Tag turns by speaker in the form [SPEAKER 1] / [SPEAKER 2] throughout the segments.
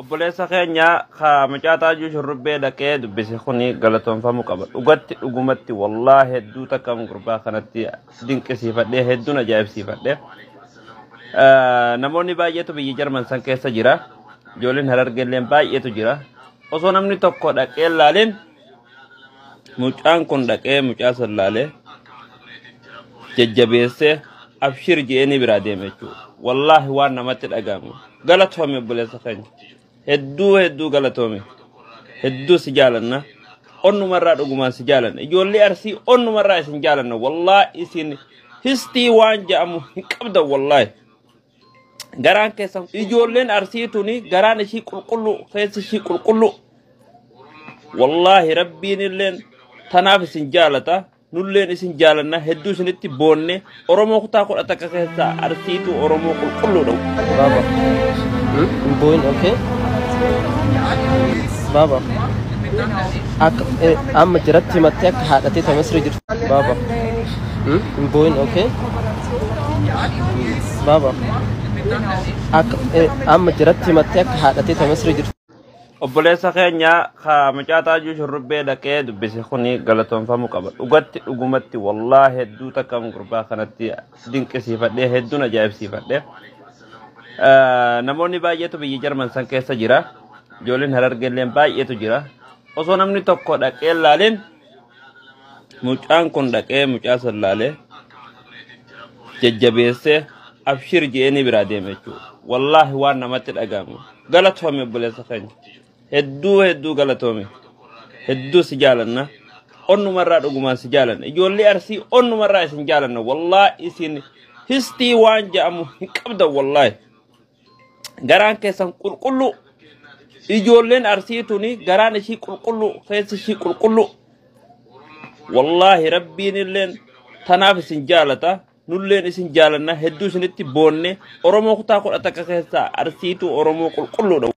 [SPEAKER 1] obboleessa keenya mucaataa juu shurrubbee dhaqee dubbise kuni galatoonfamuu qaba. Dhugatti dhugumatti wallaahi hedduu takka gurbaa kanatti dinqisiifadhee hedduun ajaa'ibsiifadhee. Namoonni baay'eetu biyya Jarman san keessa jira. Ijoolleen Harargeelleen baay'eetu jira. Osoo namni tokko dhaqee laaleen mucaan kun dhaqee mucaa san laalee jajjabeessee abshir je'anii biraa deeme jechuudha. Wallaahi waan namatti dhagahamu. Galatoome obboleessa keenya. Hedduu galatoome. Hedduu si jaalanna. Onnumarraa dhugumaan si jaalanna. Ijoollee Arsii onnumarraa isin jaalanna. Wallaahi isin histii waan jedhamu hin qabdan wallaahi. Garaan keessan ijoolleen Arsii tuni garaan ishii qulqullu, keessi ishii qulqullu. Wallaahi rabbiin illeen tanaaf isin jaalata. Nulleen isin jaalanna hedduu isinitti boonne Oromoo kutaa kudha takka keessaa Arsiitu Oromoo qulqulluudha.
[SPEAKER 2] Baba. Going okay? Baba. Amma jiratti himattee akka haadhatee tamasirra jirtu. Baba. Going okay? Baba. Amma jiratti himattee akka haadhatee tamasirra jirtu.
[SPEAKER 1] Obboleessa keenya mucaataa juu shurrubbee dhaqee dubbise kuni galatoonfamuu qaba. Dhugatti dhugumatti wallaahi hedduu takka gurbaa kanatti dinqisiifadhee hedduun ajaa'ibsiifadhee. Namoonni baay'eetu biyya Jarman san keessa jira. Ijoolleen Harargeelleen baay'eetu jira. Osoo namni tokko dhaqee laaleen mucaan kun dhaqee mucaa san laalee jajjabeessee abshir je'anii biraa deeme jechuudha. Wallaahi waan namatti dhagahamu. Galatoome obboleessa keenya. Hedduu galatoome. Hedduu si jaalanna. Onnumarraa dhugumaan si jaalanna. Ijoollee Arsii onnumarraa isin jaalanna. Wallaahi isin histii waan jedhamu hin qabdan wallaahi. Garaan keessan qulqullu. Ijoolleen Arsii tuni garaan ishii qulqullu, keessi ishii qulqullu. Wallaahi rabbiin illeen tanaaf isin jaalata. Nulleen isin jaalanna hedduu isinitti boonne Oromoo kutaa kudha takka keessaa Arsiitu Oromoo qulqulluudha.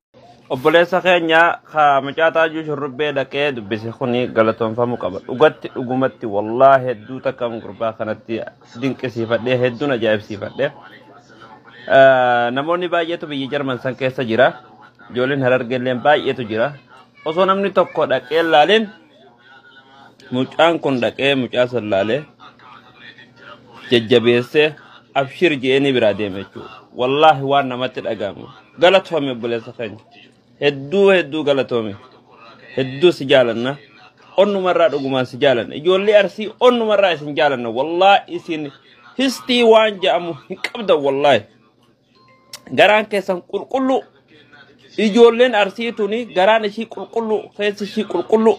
[SPEAKER 1] Obboleessa keenya mucaataa juu shurrubbee dhaqee dubbise kuni galatoonfamuu qaba. Dhugatti dhugumatti wallaahi hedduu takka gurbaa kanatti dinqisiifadhee hedduun ajaa'ibsiifadhee. Namoonni baay'eetu biyya Jarman san keessa jira. Ijoolleen Harargeelleen baay'eetu jira. Osoo namni tokko dhaqee laaleen mucaan kun dhaqee mucaa san laalee jajjabeessee abshir je'anii biraa deeme jechuudha. Wallaahi waan namatti dhagahamu. Galatoome obboleessa keenya. Hedduu galatoome. Hedduu si jaalanna. Onnumarraa dhugumaan si jaalanna. Ijoollee Arsii onnumarraa isin jaalanna. Wallaahi isin histii waan jedhamu hin qabdan wallaahi. Garaan keessan qulqullu. Ijoolleen Arsii tuni garaan ishii qulqullu, keessi ishii qulqullu.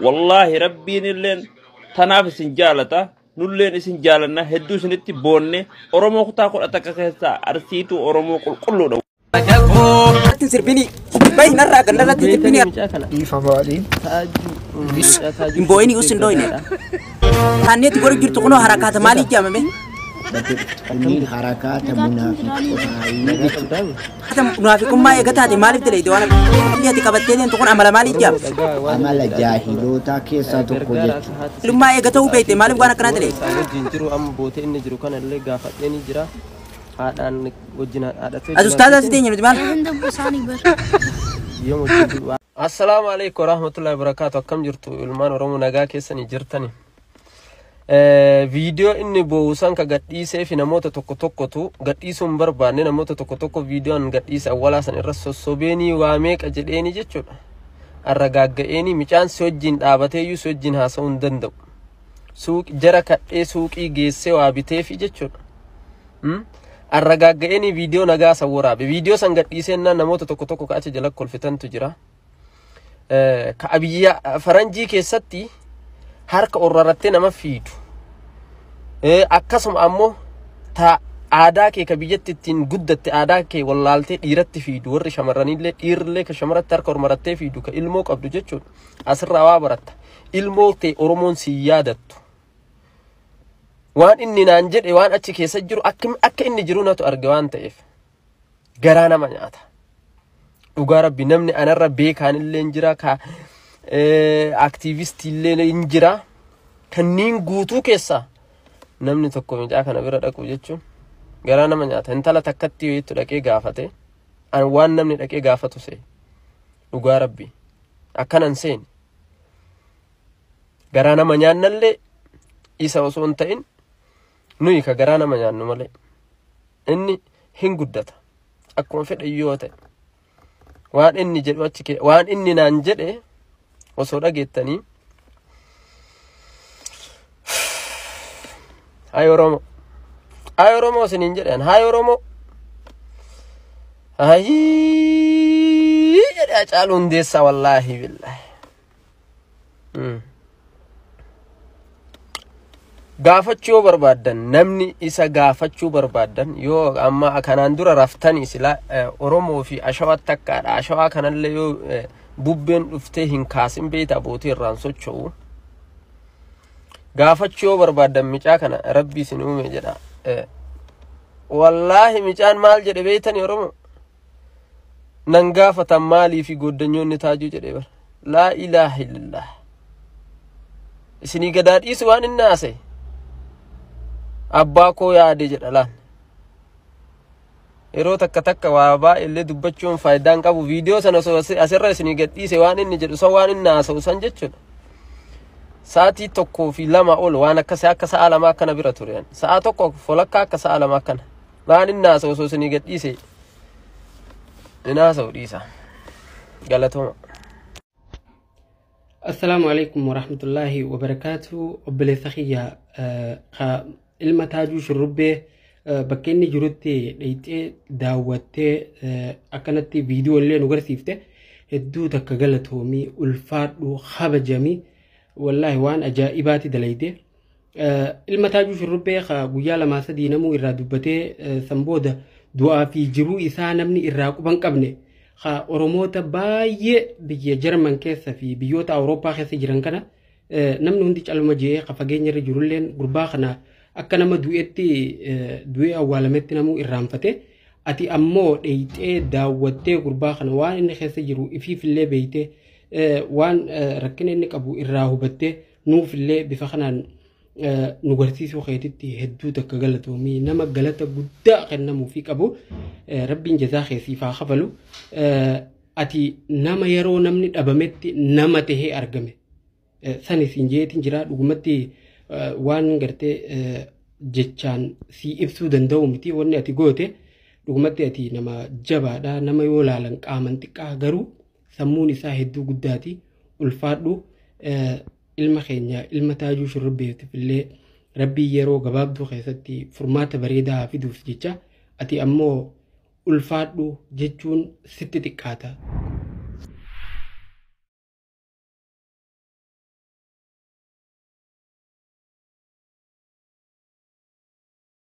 [SPEAKER 1] Wallaahi rabbiin illeen tanaaf isin jaalata. Nulleen isin jaalanna hedduu isinitti boonne Oromoo kutaa kudha takka keessaa Arsiitu Oromoo qulqulluudha.
[SPEAKER 3] Sirbini bayi narraa gandarratti sirbini ifa baadhi imboyni usin doyne hannetti gori jirtu kuno harakaata maali jamame
[SPEAKER 4] Ini harakaata
[SPEAKER 3] munaafiqummaa eegataate maaliif dileeyde waan ati qabattee deemtu kun amala maaliif jaam
[SPEAKER 4] amala jaahilootaa keessaa tokko jechuudha.
[SPEAKER 3] ilmaa eegata'uu beekte maaliif waan akkanaa dileeyde
[SPEAKER 2] Wajjin jiru amma bootee inni jiru kanallee gaafadheen jira. Haadhaan wajjin haadhatee.
[SPEAKER 3] as ustaazaa si teenye nuti maal
[SPEAKER 2] Assalamu alaikum warahmatullahi wabarakatuh. Akkam jirtu ilmaan Oromoo nagaa keessanii jirtani. Video inni boosan ka gadhiisee fi namoota tokkotu gadhiisuun barbaanne namoota tokko videoon gadhiise awwalaa san irra sossobeenii waa meeqa jedheeni jechuudha. Arragaagga'eeni micaan si wajjin dhaabateeyyuu si wajjin haasa'uu hin danda'u. Jara kadhee suuqii geessee waa biteefi jechuudha. Arragaagga'eeni video nagaa san waraabe. Video san gadhiisennaan namoota tokko ka achi jala kolfitantu jira. Ka abiyya faranjii keessatti harka orrarattee nama fiidu. Akkasuma ammoo ta aadaa kee ka biyyatti ittiin guddatte aadaa kee wallaaltee dhiiratti fiidu warri shamarranillee dhiirrillee ka shamaratti harka ormarattee fiidu ka ilmoo qabdu jechuudha. Asirraa waa baratta. Ilmoo ta'e Oromoon si yaadattu. Waan inni naan jedhe waan achi keessa jiru akka inni jiru natu arge waan ta'eef garaa nama nyaata. Dhugaa rabbi namni anarra beekaanillee jira ka aktiivistillee jira kanniin guutuu keessaa namni tokko micaa kana bira dhaqu jechuun garaa nama nyaata. Intala takkatti yoo itti dhaqee gaafate waan namni dhaqee gaafatu see dhugaa rabbii akkanan seen garaa nama nyaannallee isa osoo hin ta'in nuyi ka garaa nama nyaannu malee inni hin guddata akkuma fedhe yoo ta'e waan inni jedhu achi waan inni naan jedhe osoo dhageettanii hay Oromoo siniin jedhan hay Oromoo hay jedha Hacaaluu Hundeessaa wallaahi billaahi gaafachuu barbaadan namni isa gaafachuu barbaadan yoo amma kanaan dura raftanii sila Oromoo fi Ashawaa takkaadha Ashawaa kanallee yoo bubbeen dhuftee hin kaasin beeta bootii irraan socho'u gaafachuu barbaadan micaa kana rabbii isin uume jedha wallaahi micaan maal jedhe beetani Oromoo nan gaafatan maalii fi goddanyoonni taajuu jedhe bar laa ilaaha illallah isinii gadaadhiisu waan inni haasa'e abbaa koo yaade jedha laan yeroo takka waa baay'ee dubbachuun faayidaan qabu viidiyoo sana asirra isinii gadhiise waan inni jedhu san waan inni haasa'u san jechuudha sa'aatii tokkoo fi lama ol waan akka sa'a lama akkana bira ture sa'a tokko folakkaa akka sa'a lama akkana waan inni haasa'u osoo isinii gadhiise inni haasa'u dhiisa galatooma.
[SPEAKER 5] السلام عليكم ورحمة الله وبركاته وبلسخية ilma taajuu shurrubbee bakka inni jirutti dhayxee daawwattee akkanatti viidiyoo illee nu garsiifte hedduu takka galatoomii ulfaadhu kabajamii wallaahi waan ajaa'ibaati dalayte ilma taajuu shurrubbee guyyaa lamaa sadii namuu irraa dubbatee sanbooda du'aa fi jiruu isaa namni irraa quban qabne Oromoota baay'ee biyya Jarman keessa fi biyyoota Awurooppaa keessa jiran kana namni hundi calma jee fageenya irra jirulleen gurbaa kana akka nama du'ee awwaalametti namuu irraanfate ati ammoo dhayxee daawwattee gurbaa kana waan inni keessa jiru ifiifillee beeyte waan rakkina inni qabu irraa hubattee nuufillee bifa kanaan nu garsiisuu keetitti hedduu takka galatoomii nama galata guddaa kennamuufii qabu rabbiin jazaa keessiif haa kafalu ati nama yeroo namni dhabametti nama tahee argame sani siin jeetiin jira dhugumatti waan gartee jechaan si ibsuu danda'u miti wanni ati goote dhugumatti ati nama jabaadha nama yoo laalan qaaman xiqqaa garuu sammuun isaa hedduu guddaati ulfaadhu ilma keenya ilma taajuu shurrubbeetiif illee rabbii yeroo gabaabduu keessatti furmaata bareedaa fiduuf jecha ati ammoo ulfaadhu jechuun sitti xiqqaata